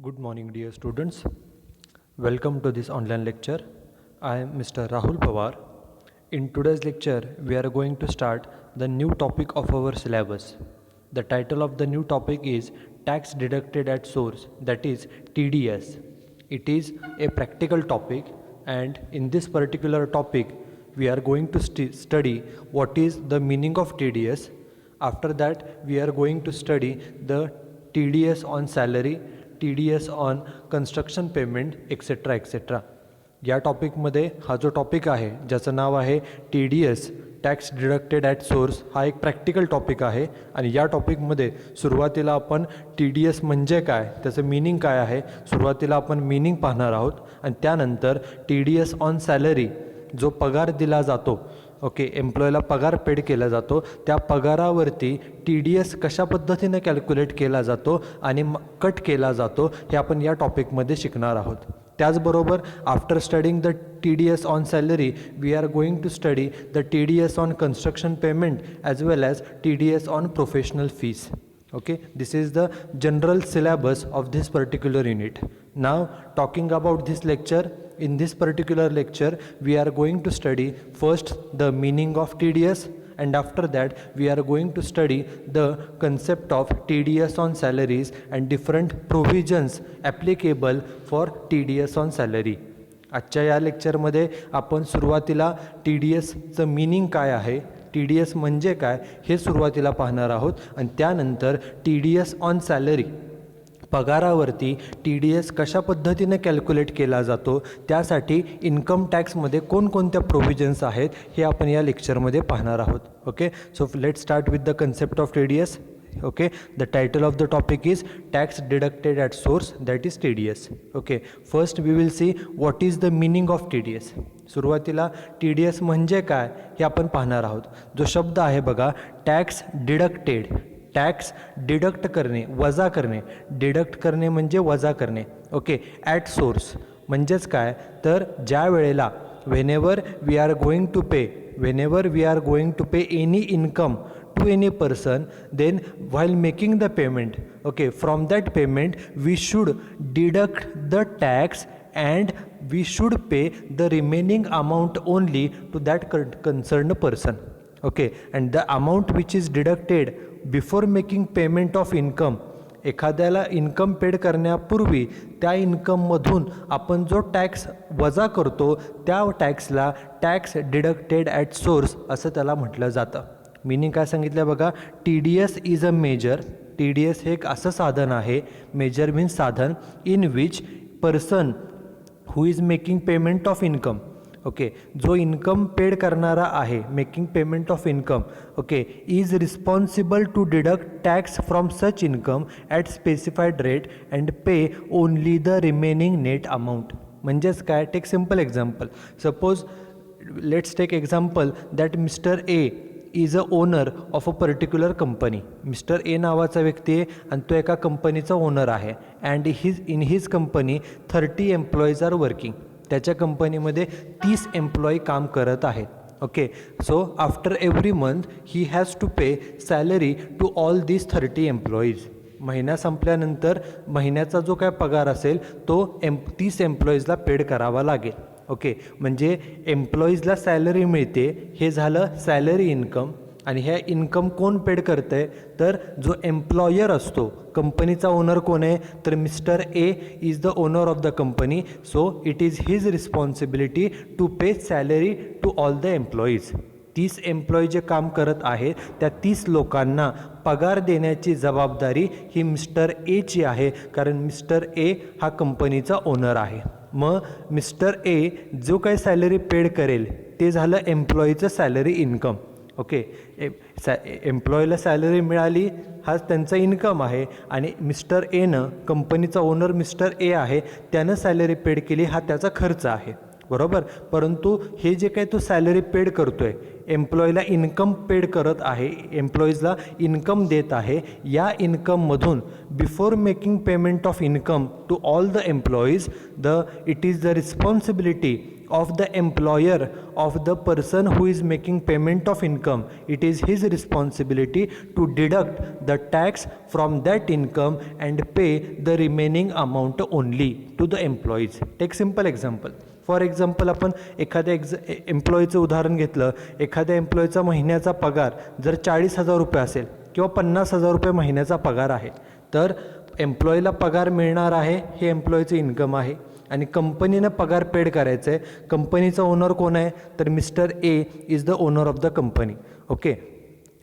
Good morning, dear students. Welcome to this online lecture. I am Mr. Rahul Pawar. In today's lecture, we are going to start the new topic of our syllabus. The title of the new topic is Tax Deducted at Source, that is TDS. It is a practical topic, and in this particular topic, we are going to study what is the meaning of TDS. After that, we are going to study the TDS on salary, TDS on construction payment etcetera etcetera. या टॉपिकमध्ये हा जो topic आहे ज्याचं नाव आहे TDS tax deducted at source, हा एक practical topic आहे. आणि या टॉपिकमध्ये सुरुवातीला आपण TDS म्हणजे काय, त्याचं मीनिंग काय आहे, सुरुवातीला आपण मीनिंग पाहणार आहोत. आणि त्यानंतर TDS ऑन सॅलरी, जो पगार दिला जातो, एम्प्लॉयला पगार पेड केला जातो, त्या पगारावरती TDS कशा पद्धतीने कॅल्क्युलेट केला जातो आणि कट केला जातो हे आपण या टॉपिकमध्ये शिकणार आहोत. त्याचबरोबर after studying the TDS on salary, we are going to study the TDS on construction payment as well as TDS on professional fees. This is the general syllabus of this particular unit. Now, talking about this lecture, in this particular lecture, we are going to study first the meaning of TDS, and after that, we are going to study the concept of TDS on salaries and different provisions applicable for TDS on salary. आजच्या या लेक्चरमध्ये आपण सुरुवातीला TDSचं meaning काय आहे, TDS म्हणजे काय हे सुरुवातीला पाहणार आहोत. आणि त्यानंतर TDS ऑन सॅलरी, पगारावरती TDS कशा पद्धतीने कॅल्क्युलेट केला जातो, त्यासाठी इन्कम टॅक्समध्ये कोणकोणत्या प्रोव्हिजन्स आहेत हे आपण या लेक्चरमध्ये पाहणार आहोत. So let start with the concept of TDS. The title of the topic is tax deducted at source, that is TDS. First we will see what is the meaning of TDS. सुरुवातीला TDS म्हणजे काय हे आपण पाहणार आहोत. जो शब्द आहे बघा, टॅक्स डिडक्टेड, टॅक्स डिडक्ट करणे, वजा करणे, डिडक्ट करणे म्हणजे वजा करणे. ॲट सोर्स म्हणजेच काय, तर ज्या वेळेला whenever we are going to pay any income to any person, then while making the payment, from that payment we should deduct the tax and we should pay the remaining amount only to that concerned person. And the amount which is deducted before making payment of income, एखाद्याला income paid करण्यापूर्वी त्या इन्कममधून आपण जो tax वजा करतो त्या टॅक्सला टॅक्स डिडक्टेड ॲट सोर्स असं त्याला म्हटलं जातं. मीनिंग काय सांगितलं बघा, TDS is a major, TDS हे एक असं साधन आहे, मेजर मीन्स साधन, in which person who is making payment of income, जो इन्कम पेड करणारा आहे, making payment of income, is responsible to deduct tax from such income at specified rate and pay only the remaining net amount. म्हणजेच काय, take simple example. Suppose let's take example that mister A is a owner of a particular company. Mister A नावाचा व्यक्ती आहे आणि तो एका कंपनीचा owner आहे. And in his company 30 employees are working. त्याच्या कंपनीमध्ये 30 एम्प्लॉई काम करत आहेत. So after every month he has to pay salary to all these 30 employees. महिना संपल्यानंतर महिन्याचा जो काय पगार असेल तो 30 एम्प्लॉईजला पेड करावा लागेल. म्हणजे एम्प्लॉईजला सॅलरी मिळते, हे झालं सॅलरी इन्कम. आणि ह्या इन्कम कोण पेड करतं आहे, तर जो एम्प्लॉयर असतो, कंपनीचा ओनर कोण आहे, तर mister A is the owner of the company. So it is his responsibility to pay salary to all the employees. 30 employee जे काम करत आहेत त्या 30 लोकांना पगार देण्याची जबाबदारी ही मिस्टर एची आहे, कारण मिस्टर ए हा कंपनीचा ओनर आहे. मग मिस्टर ए जो काही सॅलरी पेड करेल ते झालं एम्प्लॉईचं सॅलरी इन्कम. एम्प्लॉईला सॅलरी मिळाली हा त्यांचा इन्कम आहे, आणि मिस्टर एनं, कंपनीचा ओनर मिस्टर ए आहे, त्यानं सॅलरी पेड केली, हा त्याचा खर्च आहे, बरोबर. परंतु हे जे काही तो सॅलरी पेड करतो आहे, एम्प्लॉईला इन्कम पेड करत आहे, एम्प्लॉईजला इन्कम देत आहे, या इन्कममधून before making payment of income to all the employees, it is the responsibility of the employer of the person who is making payment of income, it is his responsibility to deduct the tax from that income and pay the remaining amount only to the employees. Take simple example. For example आपण एखाद्या एम्प्लॉईचं उदाहरण घेतलं. एखाद्या एम्प्लॉईचा महिन्याचा पगार जर 40,000 रुपये असेल किंवा 50,000 रुपये महिन्याचा पगार आहे, तर एम्प्लॉईला पगार मिळणार आहे हे एम्प्लॉईचं इन्कम आहे आणि कंपनीनं पगार पेड करायचं आहे. कंपनीचा ओनर कोण आहे, तर mister A is the owner of the company. Okay,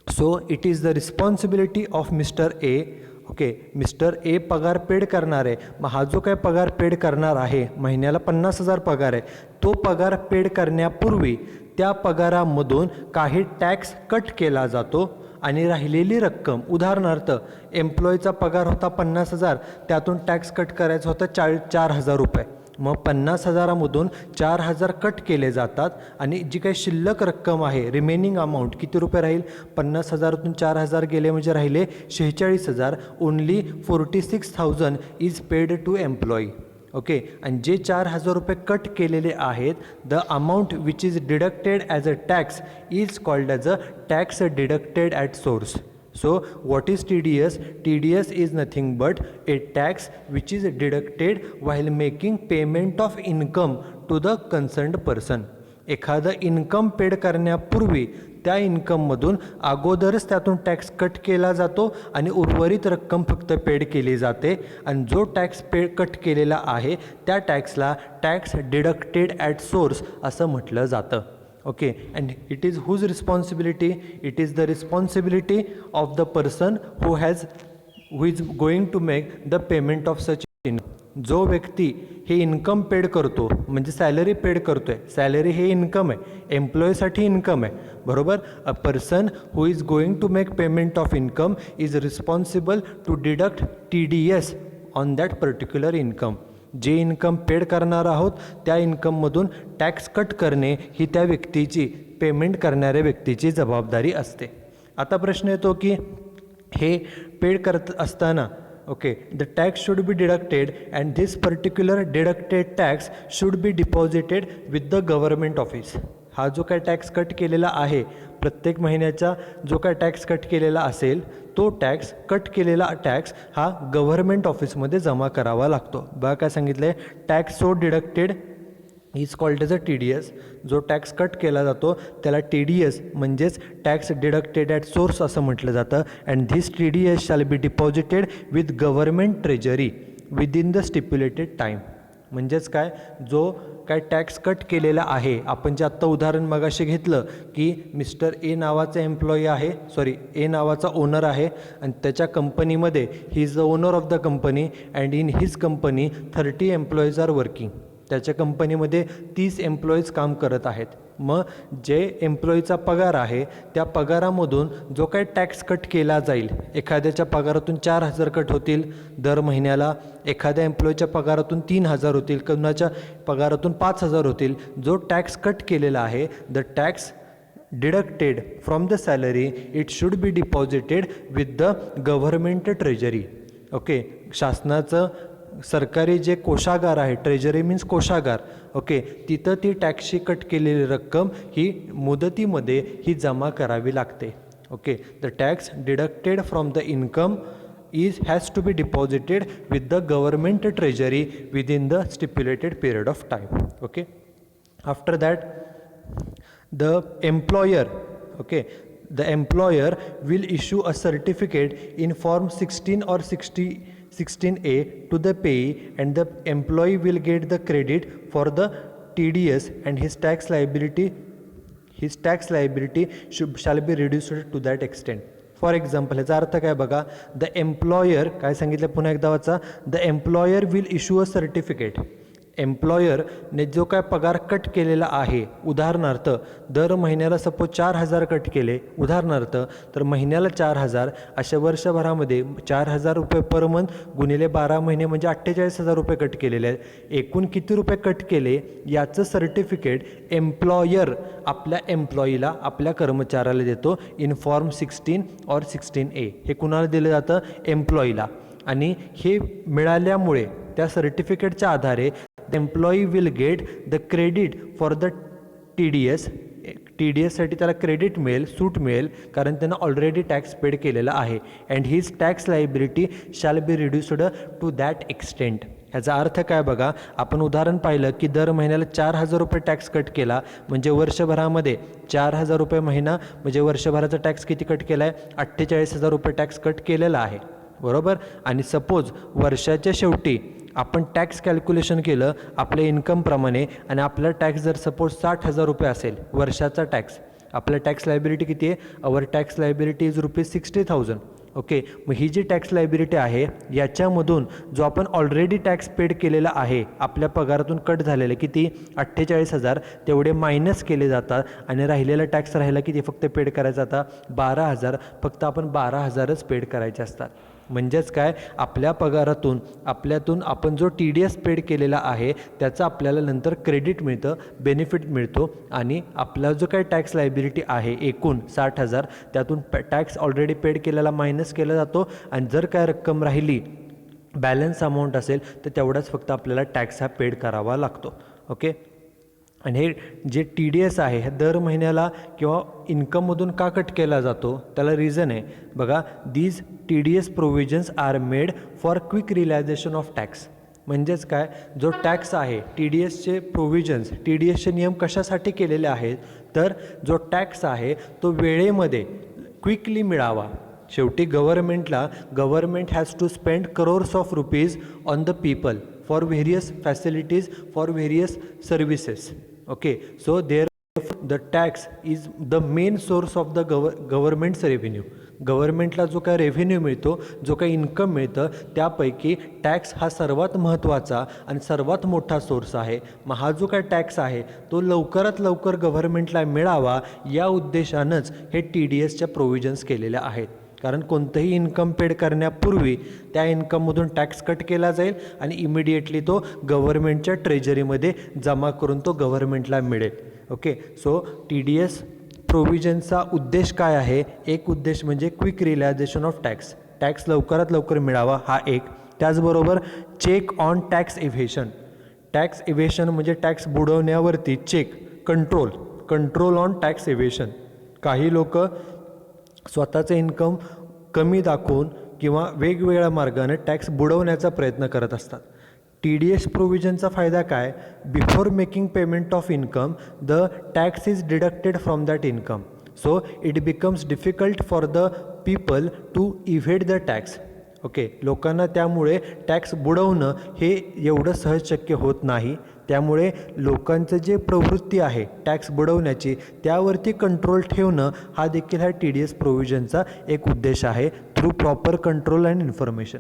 so it is the responsibility of mister A. Okay, mister A पगार पेड करणार आहे. मग हा जो काय पगार पेड करणार आहे, महिन्याला 50,000 पगार आहे, तो पगार पेड करण्यापूर्वी त्या पगारामधून काही टॅक्स कट केला जातो आणि राहिलेली रक्कम, उदाहरणार्थ एम्प्लॉईचा पगार होता 50,000, त्यातून टॅक्स कट करायचा होता 4,000 रुपये. मग 50,000मधून 4,000 कट केले जातात आणि जी काही शिल्लक रक्कम आहे, रिमेनिंग अमाऊंट किती रुपये राहील, 50,000तून 4,000 गेले म्हणजे राहिले 46,000. Only 46,000 is paid to employee. Okay, आणि जे 4,000 रुपये कट केलेले आहेत, the amount which is deducted as a tax is called as a tax deducted at source. So what is TDS? TDS is nothing but a tax which is deducted while making payment of income to the concerned person. एखादं income paid करण्यापूर्वी त्या इन्कममधून अगोदरच त्यातून tax cut केला जातो आणि उर्वरित रक्कम फक्त पेड केली जाते. आणि जो टॅक्स कट केलेला आहे त्या टॅक्सला टॅक्स डिडक्टेड ॲट सोर्स असं म्हटलं जातं. Okay, and it is whose responsibility? It is the responsibility of the person who is going to make the payment of such income. जो व्यक्ती हे इन्कम पेड करतो, म्हणजे सॅलरी पेड करतोय, salary हे इन्कम आहे, एम्प्लॉईसाठी इन्कम आहे, बरोबर. A person who is going to make payment of income is responsible to deduct TDS on that particular income. जे इन्कम पेड करणार आहोत त्या इन्कममधून टॅक्स कट करणे ही त्या व्यक्तीची, पेमेंट करणाऱ्या व्यक्तीची जबाबदारी असते. आता प्रश्न येतो की हे पेड करत असताना, okay, the tax should be deducted and this particular deducted tax should be deposited with the government office. हा जो काय टॅक्स कट केलेला आहे, प्रत्येक महिन्याचा जो काय टॅक्स कट केलेला असेल, तो टॅक्स, कट केलेला टॅक्स हा गव्हर्नमेंट ऑफिसमध्ये जमा करावा लागतो. बघा काय सांगितलं आहे, tax so deducted is called as a TDS. जो टॅक्स कट केला जातो त्याला TDS म्हणजेच टॅक्स डिडक्टेड ॲट सोर्स असं म्हटलं जातं. And this TDS shall be deposited with government treasury within the stipulated time. म्हणजेच काय, जो काय टॅक्स कट केलेला आहे, आपण जे आत्ता उदाहरण मगाशी घेतलं की मिस्टर ए नावाचा एम्प्लॉई आहे, ए नावाचा ओनर आहे आणि त्याच्या कंपनीमध्ये he is the owner of the company and in his company 30 employees are working. त्याच्या कंपनीमध्ये 30 एम्प्लॉईज काम करत आहेत. मग जे एम्प्लॉईचा पगार आहे त्या पगारामधून जो काही टॅक्स कट केला जाईल, एखाद्याच्या पगारातून 4,000 कट होतील दर महिन्याला, एखाद्या एम्प्लॉईच्या पगारातून 3,000 होतील, कोणाच्या पगारातून 5,000 होतील. जो टॅक्स कट केलेला आहे, the tax deducted from the salary it should be deposited with the government treasury. Okay, शासनाचं सरकारी जे कोषागार आहे, ट्रेजरी मीन्स कोषागार, ओके, तिथं ती टॅक्सची कट केलेली रक्कम ही मुदतीमध्ये ही जमा करावी लागते. Okay, the tax deducted from the income has to be deposited with the government treasury within the stipulated period of time. Okay, after that the employer will issue a certificate in form 16 or 16A to the payee, and the employee will get the credit for the TDS, and his tax liability shall be reduced to that extent. For example, याचा अर्थ काय बघा, the employer, काय सांगितलं पुन्हा एकदा वाचा, the employer will issue a certificate. एम्प्लॉयरने जो काय पगार कट केलेला आहे, उदाहरणार्थ दर महिन्याला सपोज 4,000 कट केले उदाहरणार्थ, तर महिन्याला 4,000, अशा वर्षभरामध्ये 4,000 रुपये पर मंथ गुणिले 12 महिने म्हणजे 48,000 रुपये कट केलेले आहेत. एकूण किती रुपये कट केले याचं सर्टिफिकेट एम्प्लॉयर आपल्या एम्प्लॉईला, आपल्या कर्मचाऱ्याला देतो इन फॉर्म 16 और 16A. हे कुणाला दिलं जातं, एम्प्लॉईला. आणि हे मिळाल्यामुळे त्या सर्टिफिकेटच्या आधारे the employee will get the credit for the TDS. TDSसाठी त्याला क्रेडिट मिळेल, सूट मिळेल, कारण त्यानं ऑलरेडी टॅक्स पेड केलेला आहे. And his tax liability shall be reduced to that extent. ह्याचा अर्थ काय बघा, आपण उदाहरण पाहिलं की दर महिन्याला 4,000 रुपये टॅक्स कट केला म्हणजे वर्षभरामध्ये 4,000 रुपये महिना म्हणजे वर्षभराचा टॅक्स किती कट केला आहे, 48,000 रुपये टॅक्स कट केलेला आहे, बरोबर. आणि सपोज वर्षाच्या शेवटी आपण टॅक्स कॅल्क्युलेशन केलं आपल्या इन्कमप्रमाणे आणि आपला टॅक्स जर सपोज 60,000 रुपये असेल वर्षाचा टॅक्स, आपलं टॅक्स लायबिलिटी किती आहे, our tax liability is ₹60,000. Okay, मग ही जी टॅक्स लायबिलिटी आहे याच्यामधून जो आपण ऑलरेडी टॅक्स पेड केलेला आहे आपल्या पगारातून कट झालेलं किती 48,000 तेवढे मायनस केले जातात आणि राहिलेला टॅक्स राहिला किती फक्त पेड करायचा आता 12,000. फक्त आपण 12,000च पेड करायचे असतात. म्हणजेच काय, आपल्या पगारातून आपल्यातून आपण जो TDS पेड केलेला आहे त्याचं आपल्याला नंतर क्रेडिट मिळतं, बेनिफिट मिळतो आणि आपला जो काही टॅक्स लायबिलिटी आहे एकूण 60,000 त्यातून टॅक्स ऑलरेडी पेड केलेला मायनस केला जातो आणि जर काय रक्कम राहिली बॅलन्स अमाऊंट असेल तर तेवढाच फक्त आपल्याला टॅक्स हा पेड करावा लागतो. ओके, आणि हे जे TDS आहे हे दर महिन्याला किंवा इन्कममधून का कट केला जातो त्याला रिझन आहे बघा. These TDS provisions are made for quick realisation of tax. म्हणजेच काय, जो टॅक्स आहे TDSचे प्रोव्हिजन्स, TDSचे नियम कशासाठी केलेले आहेत तर जो टॅक्स आहे तो वेळेमध्ये क्विकली मिळावा. शेवटी government has to spend crores of rupees on the people for various facilities for various services. Okay, so the tax is the main source of the government's revenue. गव्हर्मेंटला जो काय रेव्हेन्यू मिळतो, जो काही इन्कम मिळतं त्यापैकी टॅक्स हा सर्वात महत्त्वाचा आणि सर्वात मोठा सोर्स आहे. मग हा जो काय टॅक्स आहे तो लवकरात लवकर गव्हर्मेंटला मिळावा या उद्देशानंच हे TDSच्या प्रोव्हिजन्स केलेल्या आहेत. कारण कोणतंही इन्कम पेड करण्यापूर्वी त्या इन्कममधून टॅक्स कट केला जाईल आणि इमिडिएटली तो गव्हर्मेंटच्या ट्रेजरीमध्ये जमा करून तो गव्हर्मेंटला मिळेल. ओके, सो TDS प्रोव्हिजनचा उद्देश काय आहे, एक उद्देश म्हणजे quick realisation of tax, tax लवकरात लवकर मिळावा हा एक. त्याचबरोबर check on tax evasion. Tax evasion म्हणजे टॅक्स बुडवण्यावरती check, control on tax evasion. काही लोक स्वतःचं इन्कम कमी दाखवून किंवा वेगवेगळ्या मार्गाने टॅक्स बुडवण्याचा प्रयत्न करत असतात. TDS प्रोव्हिजनचा फायदा काय, before making payment of income the tax is deducted from that income, so it becomes difficult for the people to evade the tax. Okay, लोकांना त्यामुळे टॅक्स बुडवणं हे एवढं सहज शक्य होत नाही. त्यामुळे लोकांचं जे प्रवृत्ती आहे टॅक्स बुडवण्याची त्यावरती कंट्रोल ठेवणं हा देखील ह्या TDS प्रोव्हिजनचा एक उद्देश आहे through proper control and information.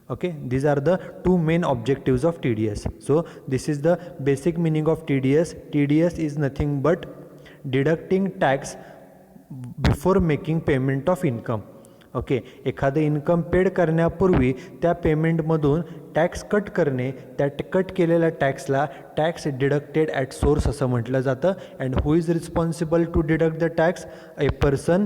Okay, these are the two main objectives of TDS. So this is the basic meaning of TDS. TDS is nothing but deducting tax before making payment of income. Okay, एखादं income paid करण्यापूर्वी त्या पेमेंटमधून tax cut करणे, त्या cut केलेल्या टॅक्सला tax deducted at source असं म्हटलं जातं. And who is responsible to deduct the tax, a person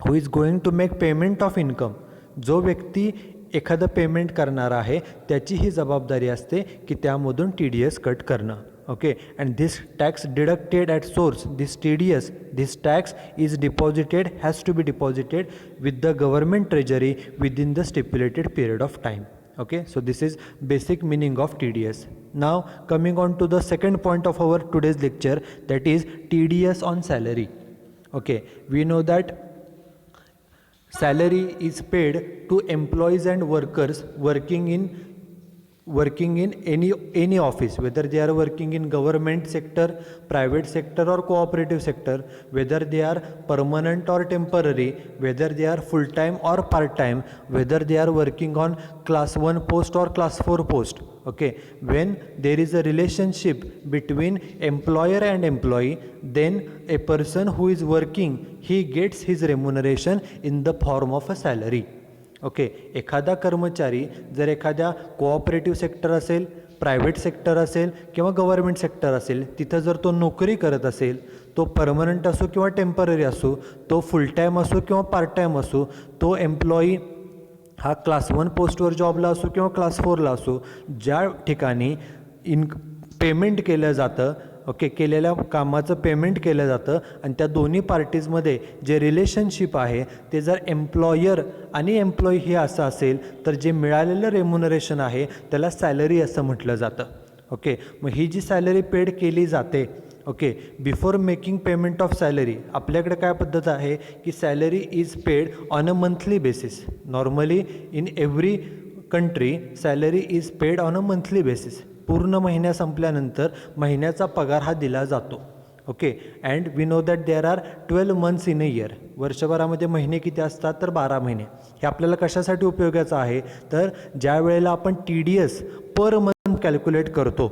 who is going to make payment of income. जो व्यक्ती एखादं पेमेंट करणार आहे त्याची ही जबाबदारी असते की त्यामधून TDS कट करणं. Okay, and this tax deducted at source, this tax is deposited, has to be deposited with the government treasury within the stipulated period of time. Okay, so this is basic meaning of TDS. Now coming on to the second point of our today's lecture, that is TDS on salary. Okay, we know that salary is paid to employees and workers working in any office, whether they are working in government sector, private sector or cooperative sector, whether they are permanent or temporary, whether they are full time or part time, whether they are working on class 1 post or class 4 post. Okay, when there is a relationship between employer and employee, then a person who is working, he gets his remuneration in the form of a salary. Okay, एखादा कर्मचारी जर एखाद्या cooperative sector असेल, private sector असेल किंवा government sector असेल, तिथं जर तो नोकरी करत असेल, तो परमनंट असो किंवा टेम्पररी असो, तो फुल टाईम असो किंवा पार्ट टाईम असो, तो एम्प्लॉई हा क्लास 1 पोस्टवर जॉबला असो किंवा क्लास 4ला असो, ज्या ठिकाणी पेमेंट केलं जातं. ओके, केलेल्या कामाचं पेमेंट केलं जातं आणि त्या दोन्ही पार्टीजमध्ये जे रिलेशनशिप आहे ते जर एम्प्लॉयर आणि एम्प्लॉई हे असं असेल तर जे मिळालेलं रेम्युनरेशन आहे त्याला सॅलरी असं म्हटलं जातं. ओके, मग ही जी सॅलरी पेड केली जाते, okay, before making payment of salary आपल्याकडे काय पद्धत आहे की salary is paid on a monthly basis. Normally in every country salary is paid on a monthly basis. पूर्ण महिन्या संपल्यानंतर महिन्याचा पगार हा दिला जातो. Okay, and we know that there are 12 months in a year. वर्षभरामध्ये महिने किती असतात तर 12 महिने. हे आपल्याला कशासाठी उपयोगाचं आहे तर ज्या वेळेला आपण TDS पर मंथ कॅल्क्युलेट करतो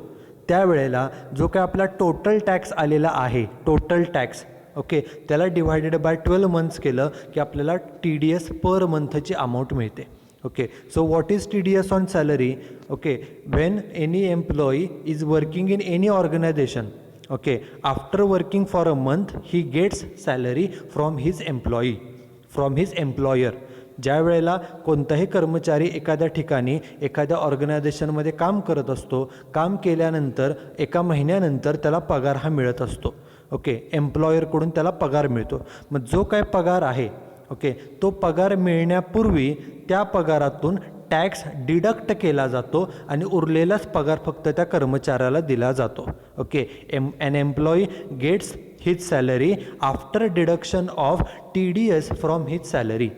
त्यावेळेला जो काय आपला टोटल टॅक्स आलेला आहे, टोटल टॅक्स, ओके, त्याला डिवायडेड बाय 12 मंथ्स केलं की आपल्याला TDS पर मंथची अमाऊंट मिळते. Okay, so what is TDS on salary? Okay, when any employee is working in any organization, okay, after working for a month he gets salary from his employee, from his employer. ज्या वेळेला कोणताही कर्मचारी एखाद्या ठिकाणी एखाद्या ऑर्गनायझेशनमध्ये काम करत असतो, काम केल्यानंतर एका महिन्यानंतर त्याला पगार हा मिळत असतो. ओके, एम्प्लॉयरकडून त्याला पगार मिळतो. मग जो काय पगार आहे, ओके, तो पगार मिळण्यापूर्वी त्या पगारातून टॅक्स डिडक्ट केला जातो आणि उरलेलाच पगार फक्त त्या कर्मचाऱ्याला दिला जातो. Okay, an employee gets his salary after deduction of TDS from his salary.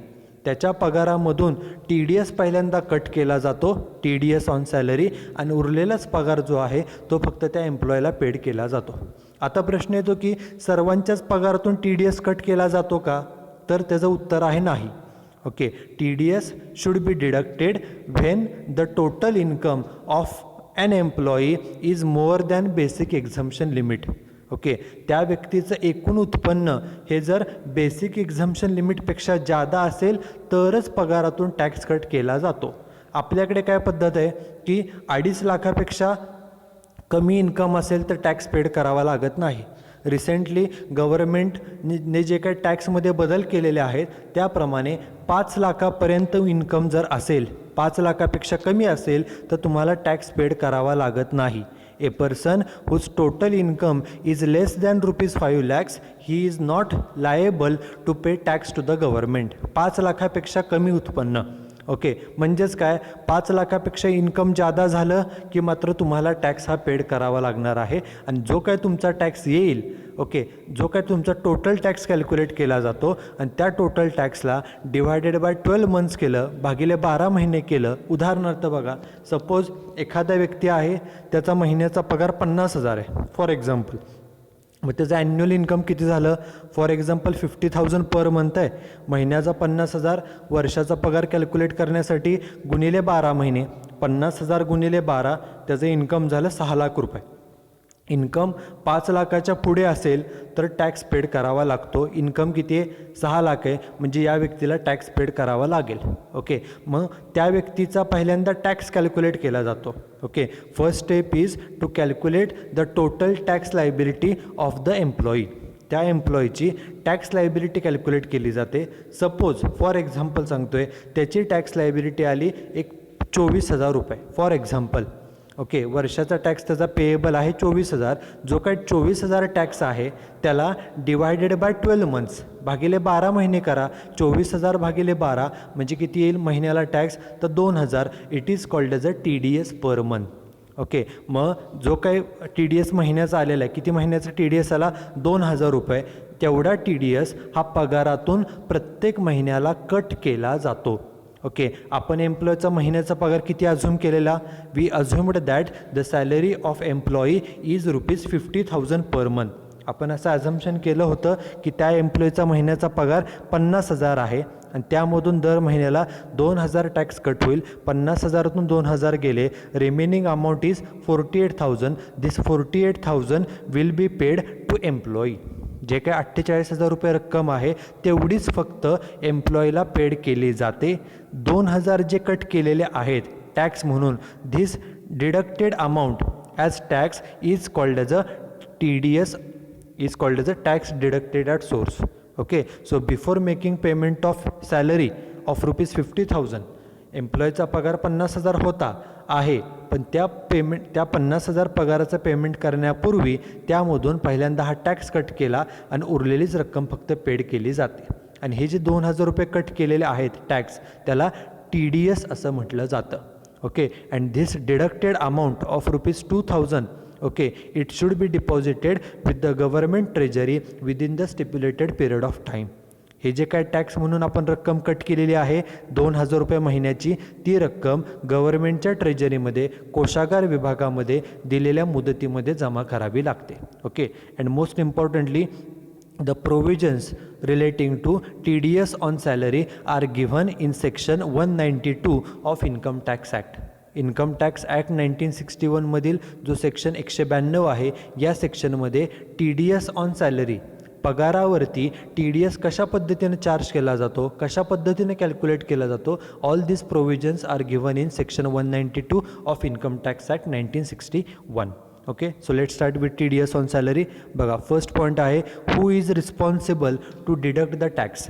त्याच्या पगारामधून TDS पहिल्यांदा कट केला जातो, TDS ऑन सॅलरी, आणि उरलेलाच पगार जो आहे तो फक्त त्या एम्प्लॉयला पेड केला जातो. आता प्रश्न येतो की सर्वांच्याच पगारातून TDS कट केला जातो का, तर त्याचं उत्तर आहे नाही. Okay, TDS should be deducted when the total income of an employee is more than basic exemption limit. Okay, त्या व्यक्तीचं एकूण उत्पन्न हे जर बेसिक एक्झम्पशन लिमिटपेक्षा जादा असेल तरच पगारातून टॅक्स कट केला जातो. आपल्याकडे काय पद्धत आहे की 2.5 लाखापेक्षा कमी इन्कम असेल तर टॅक्स पेड करावा लागत नाही. रिसेंटली गव्हर्नमेंटने जे काही टॅक्समध्ये बदल केलेले आहेत त्याप्रमाणे 5 लाखापर्यंत इन्कम जर असेल, 5 लाखापेक्षा कमी असेल तर तुम्हाला टॅक्स पेड करावा लागत नाही. A person whose total income is less than ₹5 lakhs he is not liable to pay tax to the government. 5 लाखापेक्षा कमी उत्पन्न, ओके, म्हणजेच काय, 5 लाखापेक्षा इन्कम जादा झालं की मात्र तुम्हाला टॅक्स हा पेड करावा लागणार आहे. आणि जो काय तुमचा टॅक्स येईल, ओके, जो काय तुमचा टोटल टॅक्स कॅल्क्युलेट केला जातो आणि त्या टोटल टॅक्सला डिवायडेड बाय 12 मंथ्स केलं, भागिले 12 महिने केलं. उदाहरणार्थ बघा, सपोज एखादा व्यक्ती आहे त्याचा महिन्याचा पगार 50,000 आहे फॉर एक्झाम्पल. मग त्याचं ॲन्युअल इन्कम किती झालं, फॉर एक्झाम्पल 50,000 पर मंथ आहे. महिन्याचा 50,000, वर्षाचा पगार कॅल्क्युलेट करण्यासाठी गुणिले 12 महिने, 50,000 गुणिले 12, त्याचं इन्कम झालं 6 लाख रुपये. इन्कम 5 लाखाच्या पुढे असेल तर टॅक्स पेड करावा लागतो. इन्कम किती आहे, 6 लाख आहे, म्हणजे या व्यक्तीला टॅक्स पेड करावा लागेल. ओके, मग त्या व्यक्तीचा पहिल्यांदा टॅक्स कॅल्क्युलेट केला जातो. Okay, first step is to calculate the total tax liability of the employee. त्या एम्प्लॉईची टॅक्स लायबिलिटी कॅल्क्युलेट केली जाते. सपोज फॉर एक्झाम्पल सांगतोय, त्याची टॅक्स लायबिलिटी आली एक 24,000 रुपये फॉर एक्झाम्पल. ओके, वर्षाचा टॅक्स त्याचा पेएबल आहे 24,000. जो काही 24,000 टॅक्स आहे त्याला डिवायडेड बाय 12 मंथ्स, भागिले 12 महिने करा. 24,000 भागिले 12 म्हणजे किती येईल महिन्याला टॅक्स, तर 2,000. It is called as a TDS per month. Okay, मग जो काही TDS महिन्याचा आलेला आहे, किती महिन्याचा TDS आला, 2,000 रुपये. तेवढा TDS हा पगारातून प्रत्येक महिन्याला कट केला जातो. ओके, आपण एम्प्लॉयचा महिन्याचा पगार किती अझ्युम केलेला, we assumed that the salary of employee is ₹50,000 per month. आपण असं अझम्पशन केलं होतं की त्या एम्प्लॉईचा महिन्याचा पगार 50,000 आहे आणि त्यामधून दर महिन्याला 2,000 टॅक्स कट होईल. 50,000तून 2,000 गेले, remaining amount is 48,000. This 48,000 will be paid to employee. जे काय 48,000 रुपये रक्कम आहे तेवढीच फक्त एम्प्लॉईला पेड केली जाते. 2,000 जे कट केलेले आहेत टॅक्स म्हणून, this deducted amount as tax is called as a TDS, is called as a tax deducted at source. Okay, so before making payment of salary of ₹50,000, एम्प्लॉईचा पगार 50,000 होता आहे, पण त्या 50,000 पगाराचं पेमेंट करण्यापूर्वी त्यामधून पहिल्यांदा हा टॅक्स कट केला आणि उरलेलीच रक्कम फक्त पेड केली जाते. आणि हे जे 2,000 रुपये कट केलेले आहेत टॅक्स, त्याला TDS असं म्हटलं जातं. Okay, and this deducted amount of ₹2,000, okay, it should be deposited with the government treasury within the stipulated period of time. हे जे काय टॅक्स म्हणून आपण रक्कम कट केलेली आहे 2,000 रुपये महिन्याची, ती रक्कम गव्हर्नमेंटच्या ट्रेजरीमध्ये कोषागार विभागामध्ये दिलेल्या मुदतीमध्ये जमा करावी लागते. Okay, and most importantly the provisions relating to TDS on salary are given in section 192 of Income Tax Act. Income tax act 1961 मधील जो सेक्शन 192 आहे, या सेक्शनमध्ये TDS ऑन सॅलरी, पगारावरती TDS कशा पद्धतीने चार्ज केला जातो, कशा पद्धतीने कॅल्क्युलेट केला जातो, all this provisions are given in section 192 of income tax act 1961. Okay, so let start with TDS on salary. बघा, फर्स्ट पॉईंट आहे who is responsible to deduct the tax.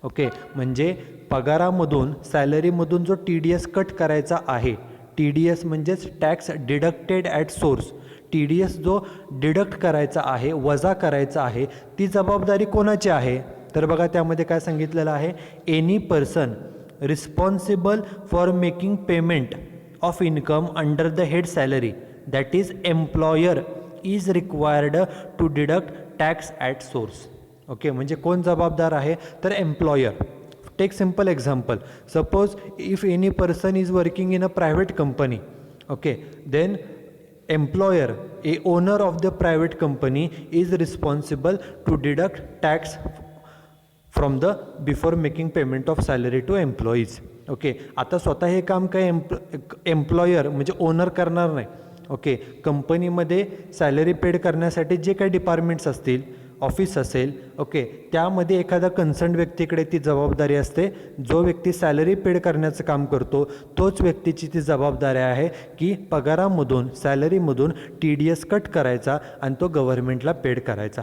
Okay, म्हणजे पगारामधून सॅलरीमधून जो TDS कट करायचा आहे, TDS म्हणजेच tax deducted at source, TDS जो deduct करायचा आहे, वजा करायचा आहे, ती जबाबदारी कोणाची आहे? तर बघा, त्यामध्ये काय सांगितलेलं आहे, any person responsible for making payment of income under the head salary, that is employer is required to deduct tax at source. Okay, म्हणजे कोण जबाबदार आहे? तर employer. Take simple example, suppose if any person is working in a private company, okay, then employer, a owner of the private company, is responsible to deduct tax from the before making payment of salary to employees. Okay, आता स्वतः हे काम काय employer म्हणजे owner करणार नाही. Okay, कंपनीमध्ये salary paid करण्यासाठी जे काही डिपार्टमेंट्स असतील, ऑफिस असेल, ओके, त्यामध्ये एखादा कन्सर्न व्यक्तीकडे ती जबाबदारी असते. जो व्यक्ती सॅलरी पेड करण्याचं काम करतो, तोच व्यक्तीची ती जबाबदारी आहे की पगारामधून, सॅलरीमधून TDS कट करायचा आणि तो गव्हर्नमेंटला पेड करायचा.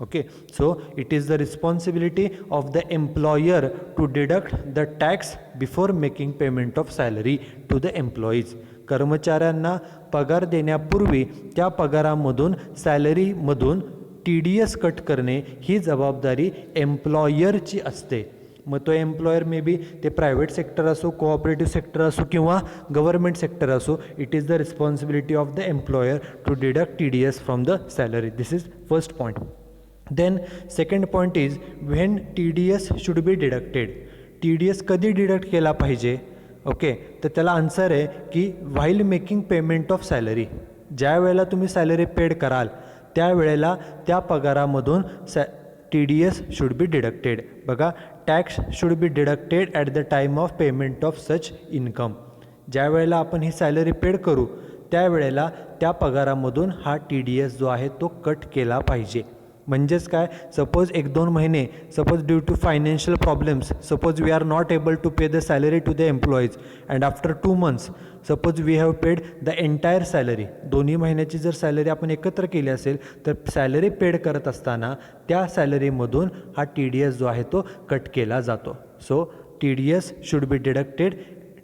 Okay, so it is the responsibility of the employer to deduct the tax before making payment of salary to the employees. कर्मचाऱ्यांना पगार देण्यापूर्वी त्या पगारामधून, सॅलरीमधून TDS कट करणे ही जबाबदारी एम्प्लॉयरची असते. मग तो एम्प्लॉयर मे बी ते प्रायव्हेट सेक्टर असो, कोऑपरेटिव्ह सेक्टर असो किंवा गव्हर्नमेंट सेक्टर असो, it is the responsibility of the employer to deduct TDS from the salary. This is first point. Then second point is when TDS should be deducted. TDS कधी deduct केला पाहिजे? Okay, तर त्याला answer आहे की while making payment of salary. ज्या वेळेला तुम्ही सॅलरी पेड कराल त्यावेळेला त्या पगारामधून TDS शुड बी डिडक्टेड. बघा, tax should be deducted at the time of payment of such income. ज्या वेळेला आपण ही सॅलरी पेड करू त्यावेळेला त्या पगारामधून हा TDS जो आहे तो कट केला पाहिजे. म्हणजेच काय, सपोज 1-2 महिने, suppose due to financial problems, suppose we are not able to pay the salary to the employees and after 2 months suppose we have paid the entire salary. दोन्ही महिन्याची जर सॅलरी आपण एकत्र केली असेल तर सॅलरी पेड करत असताना त्या सॅलरीमधून हा TDS जो आहे तो कट केला जातो. So TDS should be deducted,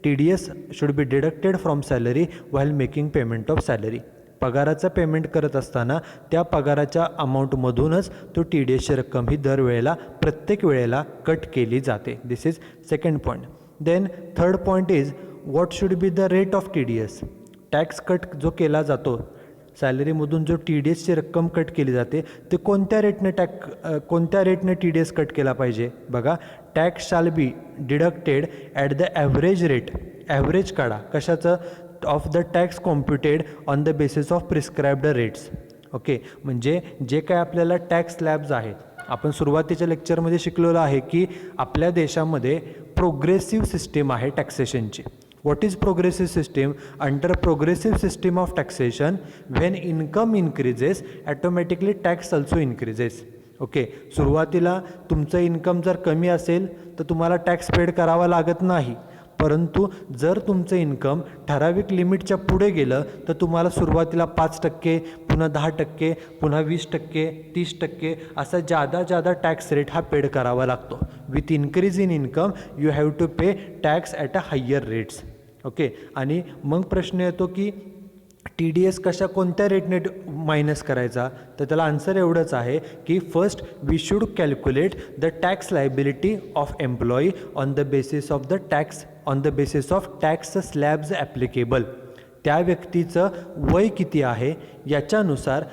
TDS should be deducted from salary while making payment of salary. पगाराचं पेमेंट करत असताना त्या पगाराच्या अमाऊंटमधूनच तो TDSची रक्कम ही दरवेळेला, प्रत्येक वेळेला कट केली जाते. This is second point. Then third point is what should be the rate of TDS. Tax cut जो केला जातो, सॅलरीमधून जो TDSची रक्कम कट केली जाते, ते कोणत्या रेटने TDS कट केला पाहिजे? बघा, tax shall be deducted at the average rate. Average काढा कशाचं? Of the tax computed on the basis of prescribed rates. Okay, म्हणजे जे काय आपल्याला टॅक्स स्लॅब्स आहेत, आपण सुरुवातीच्या लेक्चरमध्ये शिकलेलो आहे की आपल्या देशामध्ये प्रोग्रेसिव्ह सिस्टीम आहे टॅक्सेशनची. What is progressive system? Under progressive system of taxation when income increases automatically tax also increases. Okay, सुरुवातीला तुमचं इन्कम जर कमी असेल तर तुम्हाला टॅक्स पेड करावा लागत नाही, परंतु जर तुमचं इन्कम ठराविक लिमिटच्या पुढे गेलं तर तुम्हाला सुरुवातीला 5%, पुन्हा 10%, पुन्हा 20%, 30% असा जादा टॅक्स रेट हा पेड करावा लागतो. With increase in income you have to pay tax at a higher rates. Okay. आणि मग प्रश्न येतो की TDS कोणत्या रेटने मायनस करायचा, तर त्याला आन्सर एवढंच आहे की first we should calculate the tax liability of employee on the basis of tax slabs applicable. त्या व्यक्तीचं वय किती आहे याच्यानुसार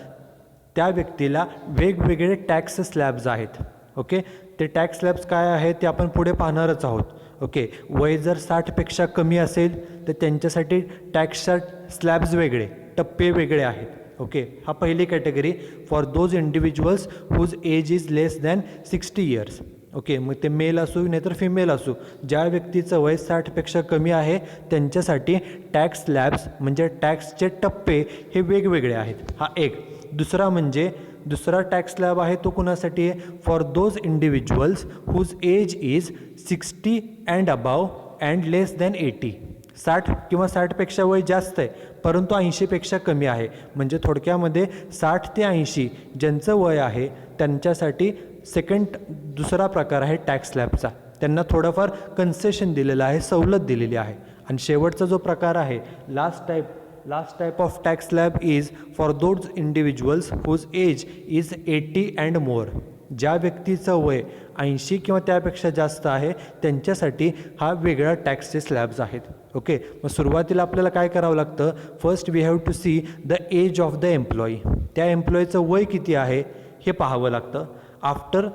त्या व्यक्तीला वेगवेगळे टॅक्स स्लॅब्स आहेत. ओके. ते टॅक्स स्लॅब्स काय आहेत ते आपण पुढे पाहणारच आहोत. ओके. वय जर 60पेक्षा कमी असेल तर त्यांच्यासाठी टॅक्सच्या स्लॅब्स वेगळे, टप्पे वेगळे आहेत. ओके. हा पहिली category for those individuals whose age is less than 60 years. Okay. मग ते मेल असू नाहीतर फिमेल असू, ज्या व्यक्तीचं वय 60पेक्षा कमी आहे त्यांच्यासाठी टॅक्स स्लॅब्स म्हणजे टॅक्सचे टप्पे हे वेगवेगळे आहेत. हा एक. दुसरा टॅक्स स्लॅब आहे तो कुणासाठी आहे, for those individuals whose age is 60 and above and less than 80. 60 किंवा 60पेक्षा वय जास्त आहे परंतु 80पेक्षा कमी आहे. म्हणजे थोडक्यामध्ये 60 ते 80 ज्यांचं वय आहे त्यांच्यासाठी दुसरा प्रकार आहे टॅक्स स्लॅबचा. त्यांना थोडंफार कन्सेशन दिलेलं आहे, सवलत दिलेली आहे. आणि शेवटचा जो प्रकार आहे last type of tax slab is for those individuals whose age is 80 and more. ज्या व्यक्तीचं वय 80 किंवा त्यापेक्षा जास्त आहे त्यांच्यासाठी हा वेगळा टॅक्सचे स्लॅब्स आहेत. ओके. मग सुरुवातीला आपल्याला काय करावं लागतं, first we have to see the age of the employee. त्या एम्प्लॉईचं वय किती आहे हे पाहावं लागतं. After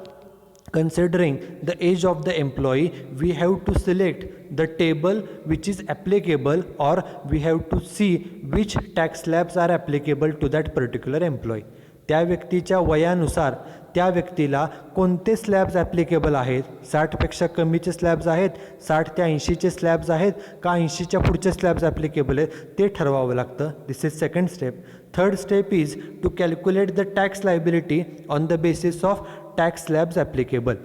considering the age of the employee we have to select the table which is applicable, or we have to see which tax slabs are applicable to that particular employee. त्या व्यक्तीच्या वयानुसार त्या व्यक्तीला कोणते स्लॅब्स ॲप्लिकेबल आहेत. 60पेक्षा कमीचे slabs आहेत, 60 ते 80चे slabs आहेत का 80च्या पुढचे स्लॅब्स ॲप्लिकेबल आहेत ते ठरवावं लागतं. This is second step. Third step is to calculate the tax liability on the basis of tax slabs applicable.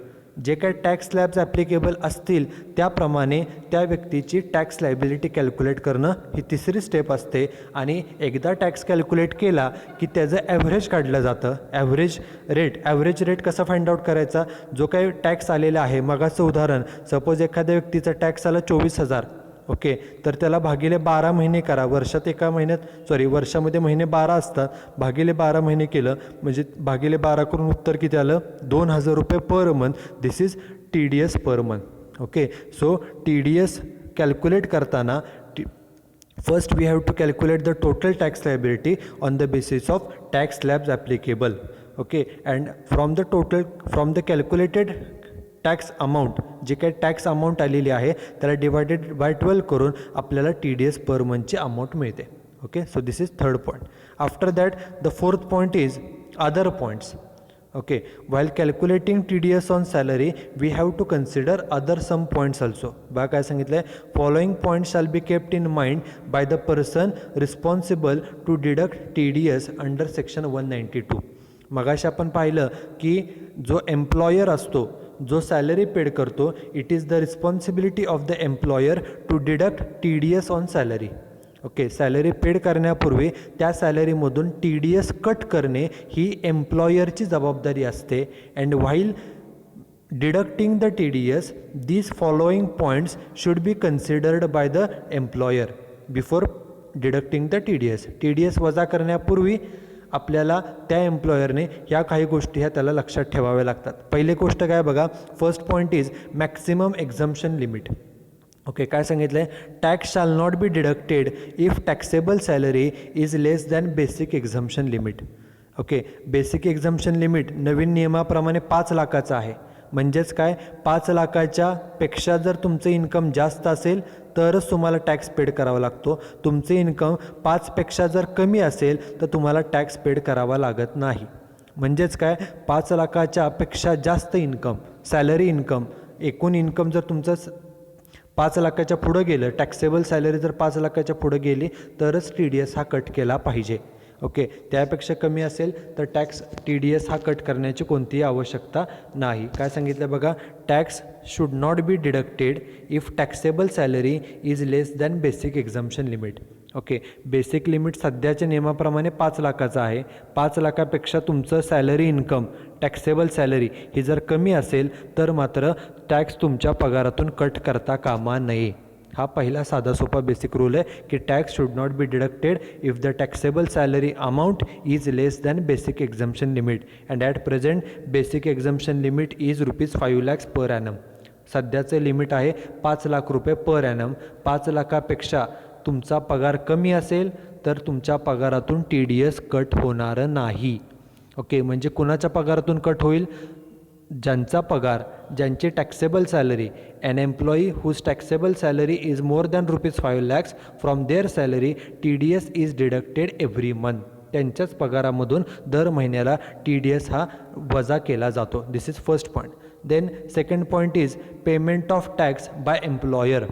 जे काही टॅक्स स्लॅब्स ॲप्लिकेबल असतील त्याप्रमाणे त्या व्यक्तीची टॅक्स लायबिलिटी कॅल्क्युलेट करणं ही तिसरी स्टेप असते. आणि एकदा टॅक्स कॅल्क्युलेट केला की त्याचं ॲव्हरेज काढलं जातं. ॲव्हरेज रेट कसा फाइंड आउट करायचा, जो काही टॅक्स आलेला आहे. मगाचं उदाहरण, सपोज एखाद्या व्यक्तीचा टॅक्स आला 24,000. ओके. तर त्याला भागिले 12 महिने करा. वर्षामध्ये महिने 12 असतात, भागिले 12 महिने केलं म्हणजे भागिले 12 करून उत्तर किती आलं, 2,000 रुपये per month. This is TDS per month. Okay. So TDS calculate करताना first we have to calculate the total tax liability on the basis of tax slabs applicable. Okay. And from the calculated tax amount, जे काही tax amount आलेली आहे त्याला divided by 12 करून आपल्याला TDS per मंथची amount मिळते. Okay. So this is third point. After that the fourth point is other points. Okay. While calculating TDS on salary we have to consider other some points also. बघा काय सांगितलं आहे, following points shall be kept in mind by the person responsible to deduct TDS under section 192. मगाशी आपण पाहिलं की जो employer असतो, जो सॅलरी पेड करतो, it is the responsibility of the employer to deduct TDS on salary. Okay. Salary paid करण्यापूर्वी त्या सॅलरीमधून TDS कट करणे ही एम्प्लॉयरची जबाबदारी असते. And while deducting the TDS these following points should be considered by the employer before deducting the TDS. TDS वजा करण्यापूर्वी आपल्याला त्या एम्प्लॉयरने ह्या काही गोष्टी ह्या त्याला लक्षात ठेवाव्या लागतात. पहिली गोष्ट काय बघा, first point is maximum exemption limit. Okay. काय सांगितलं आहे, tax shall not be deducted if taxable salary is less than basic exemption limit. Okay. Basic exemption limit नवीन नियमाप्रमाणे 5 लाखाचं आहे. म्हणजेच काय, 5 लाखाच्या पेक्षा जर तुमचं इन्कम जास्त असेल तरच तुम्हाला टॅक्स पेड करावा लागतो. तुमचे इन्कम 5पेक्षा जर कमी असेल तर तुम्हाला टॅक्स पेड करावा लागत नाही. म्हणजेच काय, 5 लाखाच्या पेक्षा जास्त इन्कम, सॅलरी इन्कम, एकूण इन्कम जर तुमचं 5 लाखाच्या पुढं गेलं, टॅक्सेबल सॅलरी जर 5 लाखाच्या पुढं गेली तरच TDS हा कट केला पाहिजे. ओके, त्यापेक्षा कमी असेल तर टॅक्स TDS हा कट करण्याची कोणतीही आवश्यकता नाही. काय सांगितलं बघा, tax should not be deducted if taxable salary is less than basic exemption limit. Okay, basic limit सध्याच्या नियमाप्रमाणे 5 लाखाचं आहे. 5 लाखापेक्षा तुमचं सॅलरी इन्कम, टॅक्सेबल सॅलरी ही जर कमी असेल तर मात्र टॅक्स तुमच्या पगारातून कट करता कामा नये. हा पहिला साधा सोपा बेसिक रूल आहे की tax should not be deducted if the taxable salary amount is less than basic exemption limit and at present basic exemption limit is ₹5 lakhs per annum. सध्याचं लिमिट आहे 5 लाख रुपये पर ॲनम. 5 लाखापेक्षा तुमचा पगार कमी असेल तर तुमच्या पगारातून TDS कट होणार नाही. ओके, म्हणजे कुणाच्या पगारातून कट होईल? ज्यांचा पगार, ज्यांची taxable salary, an employee whose taxable salary is more than ₹5 lakhs from their salary TDS is deducted every month. त्यांच्याच पगारामधून दर महिन्याला TDS हा वजा केला जातो. This is first point. Then second point is payment of tax by employer.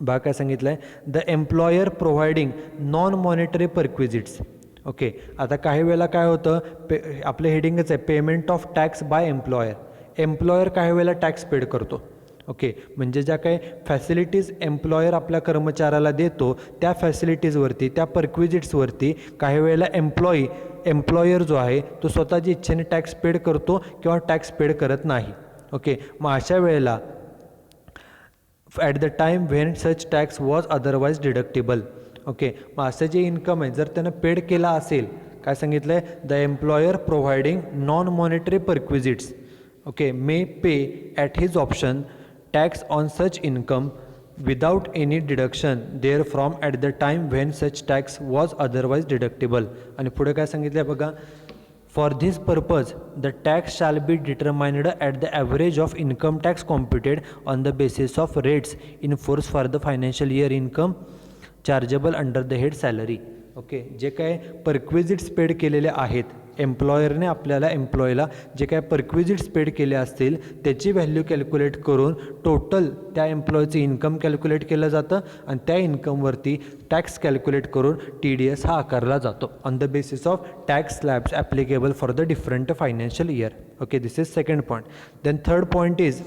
बा काय सांगितलं आहे, the employer providing non monetary perquisites. Okay, आता काही वेळेला काय होतं, आपलं हेडिंगच आहे payment of tax by employer. Employer काही वेळेला टॅक्स पेड करतो. ओके, म्हणजे ज्या काही फॅसिलिटीज एम्प्लॉयर आपल्या कर्मचाऱ्याला देतो त्या फॅसिलिटीजवरती, त्या परक्विजिट्सवरती काही वेळेला एम्प्लॉयर जो आहे तो स्वतःची इच्छेने टॅक्स पेड करतो किंवा टॅक्स पेड करत नाही. ओके, मग अशा वेळेला at the time when such tax was otherwise deductible. Okay, मग असं जे इन्कम आहे जर त्यानं पेड केला असेल, काय सांगितलं आहे, the employer providing non monetary perquisites okay may pay at his option tax on such income without any deduction there from at the time when such tax was otherwise deductible. आणि पुढे काय सांगितलं आहे बघा, for this purpose the tax shall be determined at the average of income tax computed on the basis of rates in force for the financial year income chargeable under the head salary. Okay, जे काय perquisites paid केलेले आहेत, एम्प्लॉयरने आपल्याला एम्प्लॉयला जे काय perquisites paid केले असतील त्याची व्हॅल्यू कॅल्क्युलेट करून टोटल त्या एम्प्लॉयचं इन्कम कॅल्क्युलेट केलं जातं आणि त्या इन्कमवरती टॅक्स कॅल्क्युलेट करून TDS हा आकारला जातो on the basis of tax slabs applicable for the different financial year. Okay, this is second point. Then third point is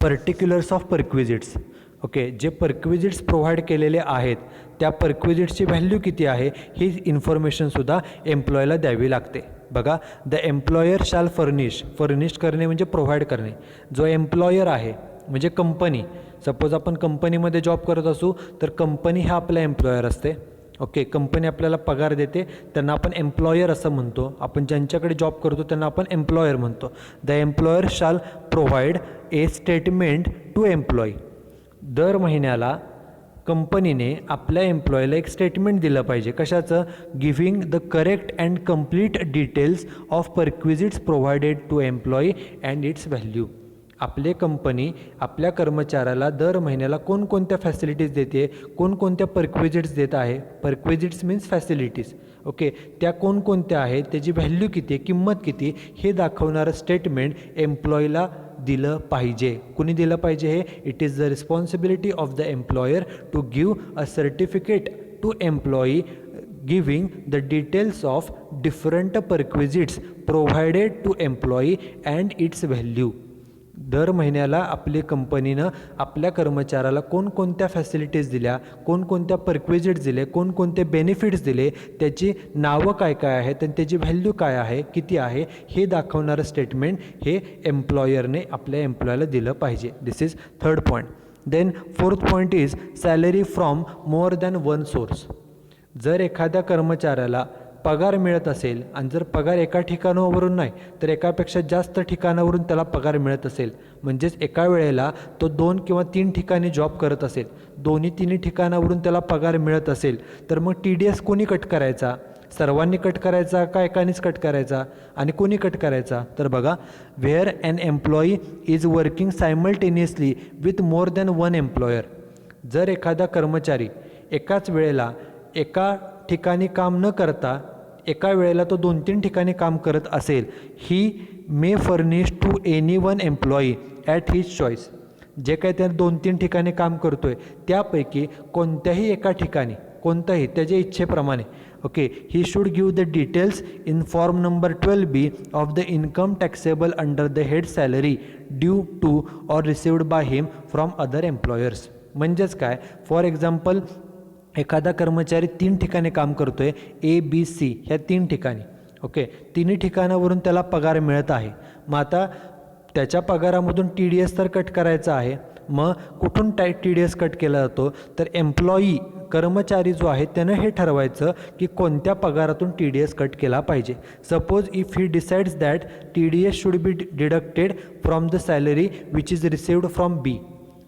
particulars of perquisites. Okay, जे परक्विजिट्स प्रोव्हाइड केलेले आहेत त्या परक्विजिट्सची व्हॅल्यू किती आहे ही इन्फॉर्मेशनसुद्धा एम्प्लॉयला द्यावी लागते. बघा, द एम्प्लॉयर शॅल फर्निश करणे म्हणजे प्रोव्हाइड करणे. जो एम्प्लॉयर आहे म्हणजे कंपनी, सपोज आपण कंपनीमध्ये जॉब करत असू तर कंपनी हा आपला एम्प्लॉयर असते. ओके, कंपनी आपल्याला पगार देते, त्यांना आपण एम्प्लॉयर असं म्हणतो. आपण ज्यांच्याकडे जॉब करतो त्यांना आपण एम्प्लॉयर म्हणतो. The employer shall provide a statement to employee. दर महिन्याला कंपनीने आपल्या एम्प्लॉयला एक स्टेटमेंट दिलं पाहिजे. कशाचं? Giving the correct and complete details of perquisites provided to employee and its value. आपले कंपनी आपल्या कर्मचाऱ्याला दर महिन्याला कोणकोणत्या फॅसिलिटीज देते, कोणकोणत्या परक्विजिट्स देत आहे. Perquisites means facilities. ओके, त्या कोणकोणत्या आहेत, त्याची व्हॅल्यू किती, किंमत किती हे दाखवणारं स्टेटमेंट एम्प्लॉईला दिलं पाहिजे. कुणी दिलं पाहिजे हे? It is the responsibility of the employer to give a certificate to employee giving the details of different perquisites provided to employee and its value. दर महिन्याला आपली कंपनीनं आपल्या कर्मचाऱ्याला कोणकोणत्या फॅसिलिटीज दिल्या, कोणकोणत्या परक्विजिट्स दिले, कोणकोणते बेनिफिट्स दिले, त्याची नावं काय काय आहेत आणि त्याची व्हॅल्यू काय आहे, किती आहे हे दाखवणारं स्टेटमेंट हे एम्प्लॉयरने आपल्या एम्प्लॉयला दिलं पाहिजे. This is third point. Then fourth point is salary from more than one source. जर एखाद्या कर्मचाऱ्याला पगार मिळत असेल आणि जर पगार एका ठिकाणावरून नाही तर एकापेक्षा जास्त ठिकाणावरून त्याला पगार मिळत असेल, म्हणजेच एका वेळेला तो 2 किंवा 3 ठिकाणी जॉब करत असेल, दोन्ही ठिकाणावरून त्याला पगार मिळत असेल, तर मग TDS कोणी कट करायचा? सर्वांनी कट करायचा का एकानेच कट करायचा? आणि कोणी कट करायचा? तर बघा, where an employee is working simultaneously with more than one employer. जर एखादा कर्मचारी एकाच वेळेला एका ठिकाणी काम न करता एका वेळेला तो 2-3 ठिकाणी काम करत असेल, he may furnish to any one employee at his choice. जे काही त्या 2-3 ठिकाणी काम करतो आहे त्यापैकी कोणत्याही एका ठिकाणी कोणतंही त्याच्या इच्छेप्रमाणे. Okay, he should give the details in form number 12B of the income taxable under the head salary due to or received by him from other employers. म्हणजेच काय, फॉर एक्झाम्पल एखादा कर्मचारी 3 ठिकाणी काम करतो आहे, ABC ह्या 3 ठिकाणी. ओके, तिन्ही ठिकाणावरून त्याला पगार मिळत आहे. मग आता त्याच्या पगारामधून TDS तर कट करायचा आहे. मग कुठून TDS कट केला जातो, तर एम्प्लॉई कर्मचारी जो आहे त्यानं हे ठरवायचं की कोणत्या पगारातून TDS कट केला पाहिजे. Suppose if he decides that TDS should be deducted from the salary which is received from B.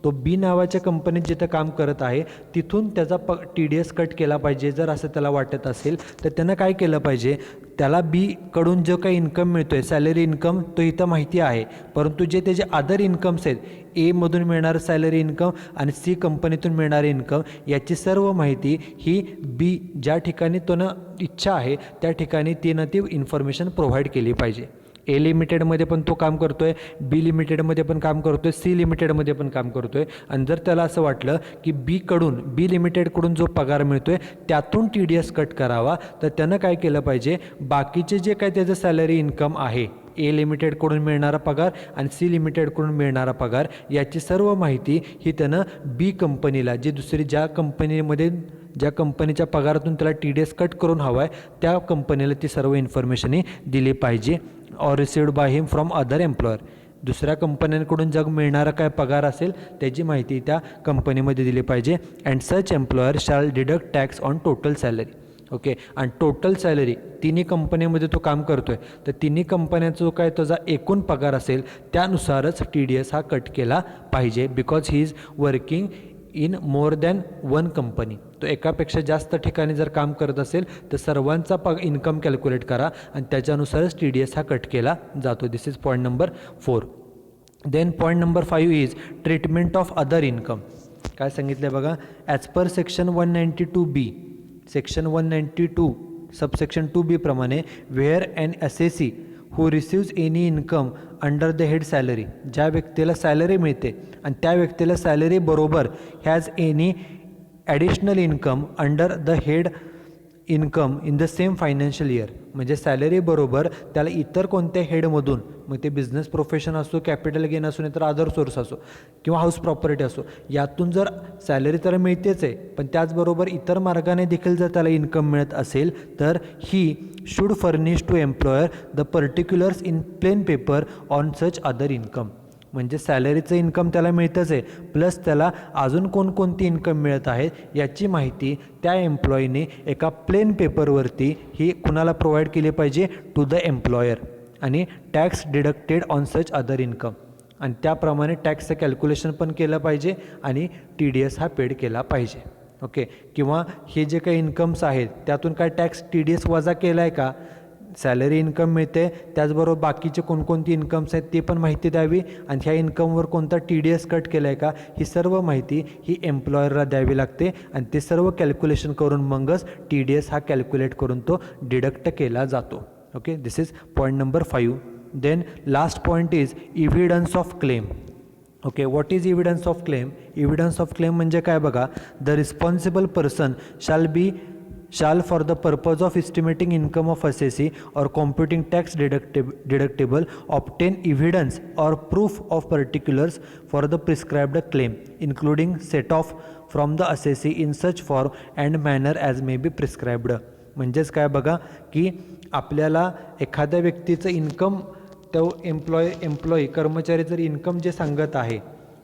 तो B नावाच्या कंपनीत जिथं काम करत आहे तिथून त्याचा TDS कट केला पाहिजे. जर असं त्याला वाटत असेल तर त्यानं काय केलं पाहिजे, त्याला B कडून जो काही इन्कम मिळतो आहे सॅलरी इन्कम तो इथं माहिती आहे, परंतु जे त्याचे अदर इन्कम्स आहेत, Aमधून मिळणारं सॅलरी इन्कम आणि C कंपनीतून मिळणारे इन्कम, याची सर्व माहिती ही B ज्या ठिकाणी त्यानं इच्छा आहे त्या ठिकाणी तिनं ती इन्फॉर्मेशन प्रोव्हाइड केली पाहिजे. A लिमिटेडमध्ये पण तो काम करतो आहे, B लिमिटेडमध्ये पण काम करतो आहे, C लिमिटेडमध्ये पण काम करतो आहे. आणि जर त्याला असं वाटलं की B लिमिटेडकडून जो पगार मिळतो आहे त्यातून TDS कट करावा, तर त्यानं काय केलं पाहिजे, बाकीचे जे काही त्याचं सॅलरी इन्कम आहे, A लिमिटेडकडून मिळणारा पगार आणि C लिमिटेडकडून मिळणारा पगार, याची सर्व माहिती ही त्यानं B कंपनीला, जी दुसरी ज्या कंपनीच्या पगारातून त्याला TDS कट करून हवा आहे त्या कंपनीला ती सर्व इन्फॉर्मेशन दिली पाहिजे. Or received by him from other employer. दुसऱ्या कंपन्यांकडून जग मिळणारा काय पगार असेल त्याची माहिती त्या कंपनीमध्ये दिली पाहिजे. And such employer shall deduct tax on total salary. Okay, आणि टोटल सॅलरी तिन्ही कंपनीमध्ये तो काम करतो आहे तर तिन्ही कंपन्यांचा जो काय त्याचा एकूण पगार असेल त्यानुसारच TDS हा कट केला पाहिजे. Because he is working in more than one company. तो एकापेक्षा जास्त ठिकाणी जर काम करत असेल तर सर्वांचा इन्कम कॅल्क्युलेट करा आणि त्याच्यानुसारच TDS हा कट केला जातो. This is point number 4. Then point number 5 is treatment of other income. काय सांगितलं आहे बघा, as per section 192B, section 192 subsection 2B प्रमाणे, where and assessee who receives any income under the head salary, ज्या व्यक्तीला सॅलरी मिळते आणि त्या व्यक्तीला सॅलरी बरोबर has any additional income under the head income in the same financial year. म्हणजे salary बरोबर त्याला इतर कोणत्या हेडमधून, मग ते बिझनेस प्रोफेशन असो, कॅपिटल गेन असो, नाही तर अदर सोर्स असो किंवा हाऊस प्रॉपर्टी असो, यातून जर सॅलरी तर मिळतेच आहे पण त्याचबरोबर इतर मार्गाने देखील जर त्याला इन्कम मिळत असेल तर he should furnish to employer the particulars in plain paper on such other income. म्हणजे सॅलरीचं इन्कम त्याला मिळतंच आहे, प्लस त्याला अजून कोणकोणती इन्कम मिळत आहे याची माहिती त्या एम्प्लॉईने एका प्लेन पेपरवरती ही कुणाला प्रोव्हाइड केली पाहिजे, टू द एम्प्लॉयर. आणि tax deducted on such other income, आणि त्याप्रमाणे टॅक्सचं कॅल्क्युलेशन पण केलं पाहिजे आणि TDS हा पेड केला पाहिजे. ओके, किंवा हे जे काही इन्कम्स आहेत त्यातून काय टॅक्स TDS वजा केला आहे का, सॅलरी इन्कम मिळते त्याचबरोबर बाकीचे कोणकोणती इन्कम्स आहेत ते पण माहिती द्यावी आणि ह्या इन्कमवर कोणता TDS कट केला आहे का ही सर्व माहिती ही एम्प्लॉयरला द्यावी लागते आणि ते सर्व कॅल्क्युलेशन करून मगच TDS हा कॅल्क्युलेट करून तो डिडक्ट केला जातो. Okay, this is point number 5. Then last point is evidence of claim. Okay, what is evidence of claim. Evidence of claim म्हणजे काय बघा, the responsible person shall for the purpose of estimating income of assessee or computing tax deductible obtain evidence or proof of particulars for the prescribed claim including set off from the assessee in such form and manner as may be prescribed. म्हणजेच काय बघा की आपल्याला एखाद्या व्यक्तीचं income, तो employee कर्मचारी जर इन्कम जे सांगत आहे,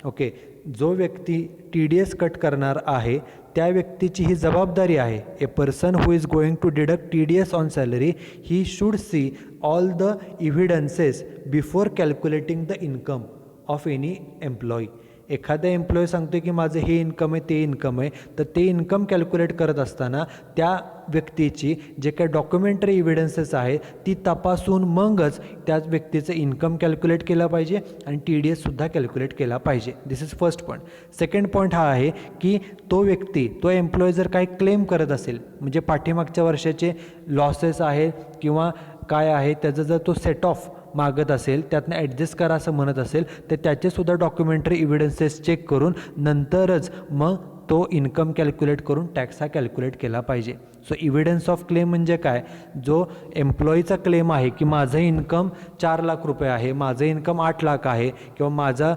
ओके, जो व्यक्ती TDS कट करणार आहे त्या व्यक्तीची ही जबाबदारी आहे. A person who is going to deduct TDS on salary he should see all the evidences before calculating the income of any employee. एखादा एम्प्लॉई सांगतो की माझं हे इन्कम आहे ते इन्कम आहे, तर ते इन्कम कॅल्क्युलेट करत असताना त्या व्यक्तीची जे काही डॉक्युमेंटरी इव्हिडन्सेस आहेत ती तपासून मगच त्याच व्यक्तीचं इन्कम कॅल्क्युलेट केलं पाहिजे आणि TDSसुद्धा कॅल्क्युलेट केला पाहिजे. This is first point. Second point हा आहे की तो व्यक्ती, तो एम्प्लॉई जर काही क्लेम करत असेल, म्हणजे पाठीमागच्या वर्षाचे लॉसेस आहेत किंवा काय आहे त्याचं जर तो सेट ऑफ मागत असेल, त्यातनं ॲडजस्ट करा असं म्हणत असेल, तर त्याचेसुद्धा डॉक्युमेंटरी इव्हिडन्सेस चेक करून नंतरच मग तो इन्कम कॅल्क्युलेट करून टॅक्स हा कॅल्क्युलेट केला पाहिजे. सो इव्हिडन्स ऑफ क्लेम म्हणजे काय, जो एम्प्लॉईचा क्लेम आहे की माझं इन्कम 4 लाख रुपये आहे, माझं इन्कम 8 लाख आहे, किंवा माझा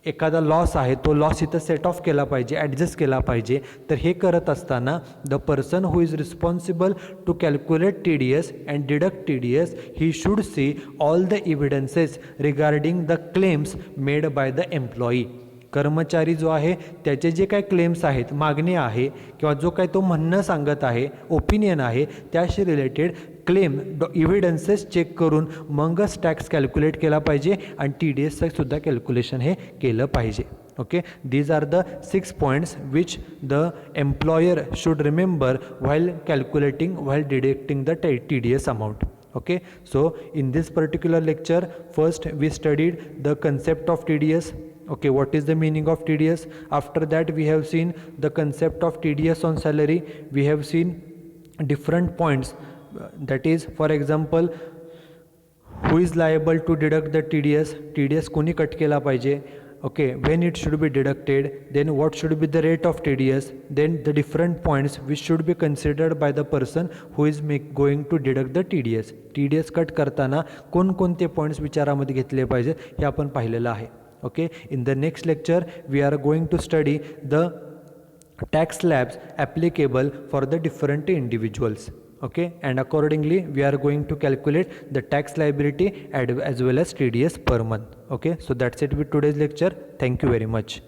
एखादा लॉस आहे, तो लॉस इथं सेट ऑफ केला पाहिजे, ॲडजस्ट केला पाहिजे. तर हे करत असताना the person who is responsible to calculate TDS and deduct TDS he should see all the evidences regarding the claims made by the employee. कर्मचारी जो आहे त्याचे जे काही क्लेम्स आहेत, मागणी आहे, किंवा जो काही तो म्हणणं सांगत आहे, ओपिनियन आहे, त्याशी रिलेटेड क्लेम इव्हिडन्सेस चेक करून मगच टॅक्स कॅल्क्युलेट केला पाहिजे आणि TDSचं सुद्धा कॅल्क्युलेशन हे केलं पाहिजे. Okay, these are the 6 points which the employer should remember while calculating, while deducting the TDS amount. Okay, so in this particular lecture, first we studied the concept of TDS. Okay, what is the meaning of TDS? After that we have seen the concept of TDS on salary. We have seen different points, that is, for example, who is liable to deduct the TDS कोणी cut केला पाहिजे, okay, when it should be deducted, then what should be the rate of TDS, then the different points which should be considered by the person who is going to deduct the TDS cut करताना कोणकोणते points विचारामध्ये घेतले पाहिजे हे आपण पाहिलेलं आहे. Okay, in the next lecture we are going to study the tax slabs applicable for the different individuals. Okay, and accordingly we are going to calculate the tax liability as well as TDS per month. Okay, so that's it with today's lecture. Thank you very much.